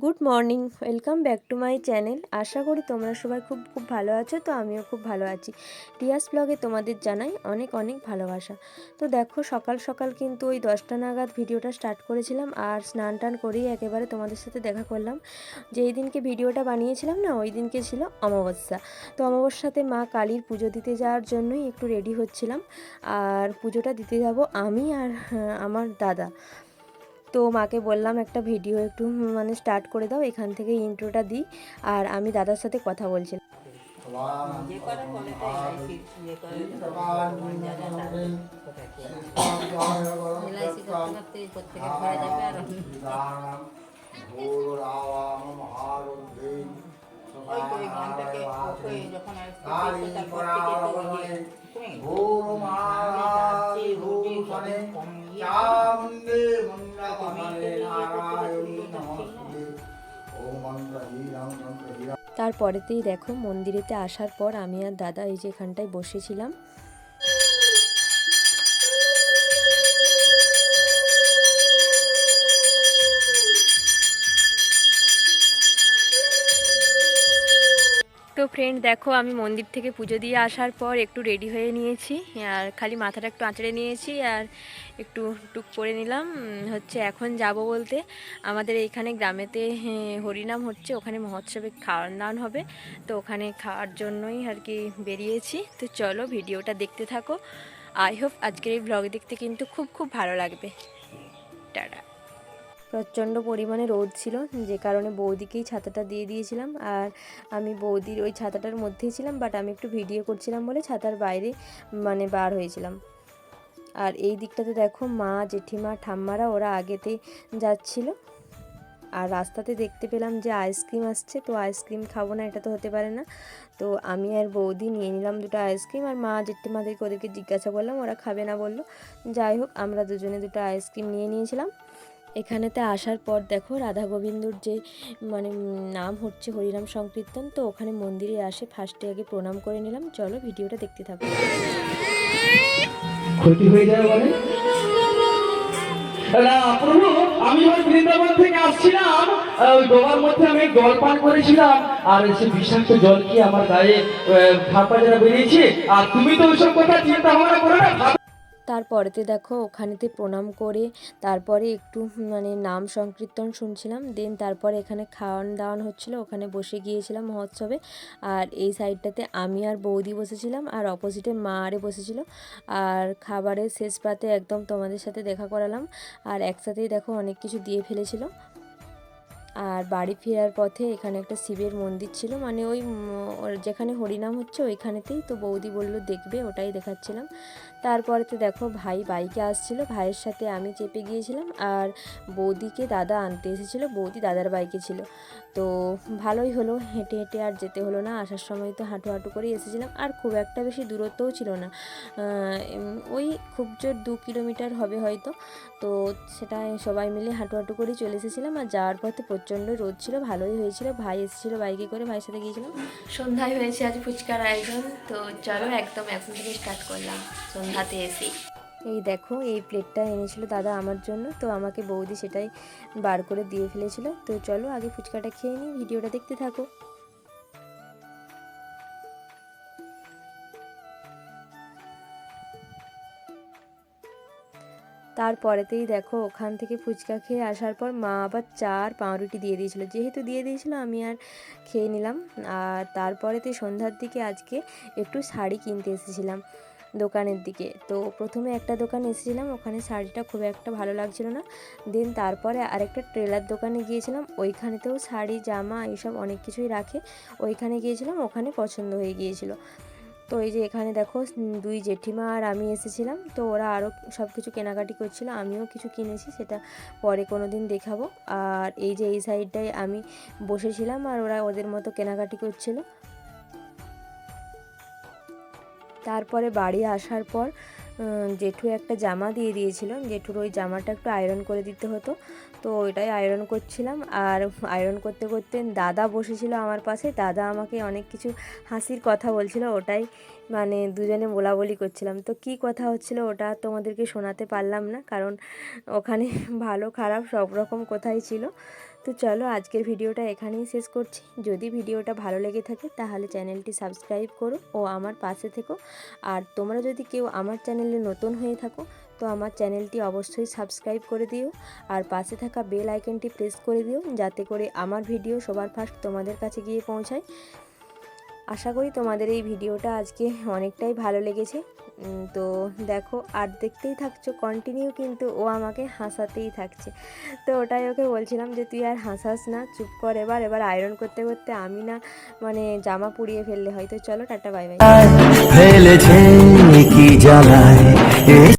Good morning, welcome back to my channel. আশা করি তোমরা সবাই খুব খুব ভালো আছো। তো আমিও খুব ভালো আছি। টিয়াস ব্লগে তোমাদের জানাই অনেক অনেক ভালোবাসা। তো দেখো সকাল সকাল কিন্তু ওই 10টা নাগাদ ভিডিওটা স্টার্ট করেছিলাম, আর স্নান টান করেই একেবারে তোমাদের সাথে দেখা করলাম। যেই দিনকে ভিডিওটা বানিয়েছিলাম না, ওই দিনকে ছিল অমাবস্যা। তো অমাবস্যাতে মা কালীর পুজো দিতে যাওয়ার জন্যই একটু রেডি হচ্ছিলাম। আর পুজোটা দিতে যাব আমি আর আমার দাদা। তো মাকে বললাম একটা ভিডিও একটু স্টার্ট করে দাও, এখান থেকে ইন্ট্রোটা দিই। আর আমি দাদার সাথে কথা বলছিলাম। তারপরেতেই দেখো মন্দিরেতে আসার পর আমি আর দাদা এই যে এখানটায় বসেছিলাম। তো ফ্রেন্ড দেখো, আমি মন্দির থেকে পুজো দিয়ে আসার পর একটু রেডি হয়ে নিয়েছি, আর খালি মাথাটা একটু আঁচড়ে নিয়েছি আর একটু টুক করে নিলাম। হচ্ছে এখন যাব বলতে আমাদের এইখানে গ্রামেতে হরিনাম হচ্ছে, ওখানে মহোৎসবে খাওয়ান দাওয়ান হবে। তো ওখানে খাওয়ার জন্যই আর কি বেরিয়েছি। তো চলো ভিডিওটা দেখতে থাকো। আই হোপ আজকের এই ব্লগ দেখতে কিন্তু খুব খুব ভালো লাগবে। টাটা। প্রচণ্ড পরিমাণে রোদ ছিল, যে কারণে বৌদিকেই ছাতাটা দিয়ে দিয়েছিলাম। আর আমি বৌদির ওই ছাতাটার মধ্যেই ছিলাম, বাট আমি একটু ভিডিও করছিলাম বলে ছাতার বাইরে বার হয়েছিলাম। আর এই দিকটাতে দেখো মা, জেঠিমা, ঠাম্মারা ওরা আগেতেই যাচ্ছিল। আর রাস্তাতে দেখতে পেলাম যে আইসক্রিম আসছে। তো আইসক্রিম খাবো না, এটা তো হতে পারে না। তো আমি আর বৌদি নিয়ে নিলাম দুটো আইসক্রিম। আর মা জেঠিমাদেরকে ওদেরকে জিজ্ঞাসা করলাম, ওরা খাবে না বললো। যাই হোক, আমরা দুজনে দুটো আইসক্রিম নিয়ে নিয়েছিলাম। এখানেতে আসার পর দেখো রাধা গোবিন্দর যে নাম হচ্ছে হরিনাম সংকীর্তন। তো ওখানে মন্দিরে আসে ফার্স্টে আগে প্রণাম করে নিলাম। চলো ভিডিওটা দেখতে থাকো। ক্ষতি হয়ে যায় বলে প্রভু, আমি যখন বৃন্দাবন থেকে আসছিলাম ওই ডোবার মধ্যে আমি জল পান করেছিলাম, আর সে বিষাক্ত জল কি আমার গায়ে খাপা যারা বেরিয়েছে। আর তুমি তো ওইসব কথা চিন্তা ভাবনা করো না। তারপরেতে দেখো ওখানেতে প্রণাম করে তারপরে একটু নাম সংকীর্তন শুনছিলাম। দেন তারপরে এখানে খাওয়ান দাওয়ান হচ্ছিলো, ওখানে বসে গিয়েছিলাম মহোৎসবে। আর এই সাইডটাতে আমি আর বৌদি বসেছিলাম, আর অপোজিটে মা আরে বসেছিল। আর খাবারের শেষ পাতে একদম তোমাদের সাথে দেখা করালাম। আর একসাথেই দেখো অনেক কিছু দিয়ে ফেলেছিল। আর বাড়ি ফেরার পথে এখানে একটা শিবের মন্দির ছিল, ওই যেখানে হরিনাম হচ্ছে ওইখানেতেই। তো বৌদি বলল দেখবে, ওটাই দেখাচ্ছিলাম। তারপরেতে দেখো ভাই বাইকে আসছিল, ভাইয়ের সাথে আমি চেপে গিয়েছিলাম। আর বৌদিকে দাদা আনতে এসেছিলো, বৌদি দাদার বাইকে ছিল। তো ভালোই হলো, হেঁটে হেঁটে আর যেতে হলো না। আসার সময় তো হাঁটু হাঁটু করেই এসেছিলাম। আর খুব একটা বেশি দূরত্বও ছিল না, ওই খুব জোর 2 কিলোমিটার হবে হয়তো। তো সেটা সবাই মিলে হাঁটু হাঁটু করেই চলে এসেছিলাম। আর যাওয়ার পথে প্রচণ্ড রোদ ছিল, ভালোই হয়েছিল। ভাই এসেছিলো বাইকে করে, ভাইয়ের সাথে গিয়েছিলাম। সন্ধ্যায় হয়েছে আজ ফুচকার আয়োজন। তো চলো একদম এখন থেকে স্টার্ট করলাম সন্ধ্যাতে এসে। এই দেখো এই প্লেটটা এনেছিল দাদা আমার জন্য, তো আমাকে বৌদি সেটাই বার করে দিয়ে ফেলেছিল। তো চলো আগে ফুচকাটা খেয়ে নিই, ভিডিওটা দেখতে থাকো। তারপরেতেই দেখো ওখান থেকে ফুচকা খেয়ে আসার পর মা আবার চা আর পাউরুটি দিয়ে দিয়েছিলো। যেহেতু দিয়ে দিয়েছিলো আমি আর খেয়ে নিলাম। আর তারপরেতে সন্ধ্যার দিকে আজকে একটু শাড়ি কিনতে এসেছিলাম দোকানের দিকে। তো প্রথমে একটা দোকানে এসেছিলাম, ওখানে শাড়িটা খুব একটা ভালো লাগছিল না। দেন তারপরে আরেকটা ট্রেলার দোকানে গিয়েছিলাম, ওইখানেতেও শাড়ি জামা এইসব অনেক কিছুই রাখে। ওইখানে গিয়েছিলাম, ওখানে পছন্দ হয়ে গিয়েছিলো। তো এই যে এখানে দেখো দুই জেঠিমা আর আমি এসেছিলাম। তো ওরা আরও সব কিছু কেনাকাটি করছিল, আমিও কিছু কিনেছি, সেটা পরে কোনো দিন দেখাবো। আর এই যে এই সাইডটায় আমি বসেছিলাম, আর ওরা ওদের মতো কেনাকাটি করছিল। তারপরে বাড়ি আসার পর জেঠু একটা জামা দিয়ে দিয়েছিল, জেঠুর ওই জামাটা একটু আয়রন করে দিতে হতো। তো ওইটাই আয়রন করছিলাম। আর আয়রন করতে করতে দাদা বসেছিল আমার পাশে, দাদা আমাকে অনেক কিছু হাসির কথা বলছিল, ওটাই মানে দুজনে বলাবলি করছিলাম। তো কি কথা হচ্ছিল ওটা তোমাদেরকে শোনাতে পারলাম না, কারণ ওখানে ভালো খারাপ সব রকম কথাই ছিল। তো চলো আজকের ভিডিওটা এখানেই শেষ করছি। যদি ভিডিওটা ভালো লেগে থাকে তাহলে চ্যানেলটি সাবস্ক্রাইব করো ও আমার পাশে থেকো। আর তোমরা যদি কেউ আমার চ্যানেলে নতুন হয়ে থাকো তো আমার চ্যানেলটি অবশ্যই সাবস্ক্রাইব করে দিও আর পাশে থাকা বেল আইকনটি প্রেস করে দিও, যাতে করে আমার ভিডিও সবার ফার্স্ট তোমাদের কাছে গিয়ে পৌঁছায়। আশা করি তোমাদের এই ভিডিওটা আজকে অনেকটাই ভালো লেগেছে। তো দেখো আর দেখতেই থাকছো কন্টিনিউ, কিন্তু ও আমাকে হাসাতেই থাকছে। তো ওটাই ওকে বলছিলাম যে তুই আর হাসাস না, চুপ কর, এবার আয়রন করতে করতে আমি না মানে জামা পুড়িয়ে ফেললে হয়তো। চলো টাটা বাই বাই। ফেলেছে কি জ্বালায়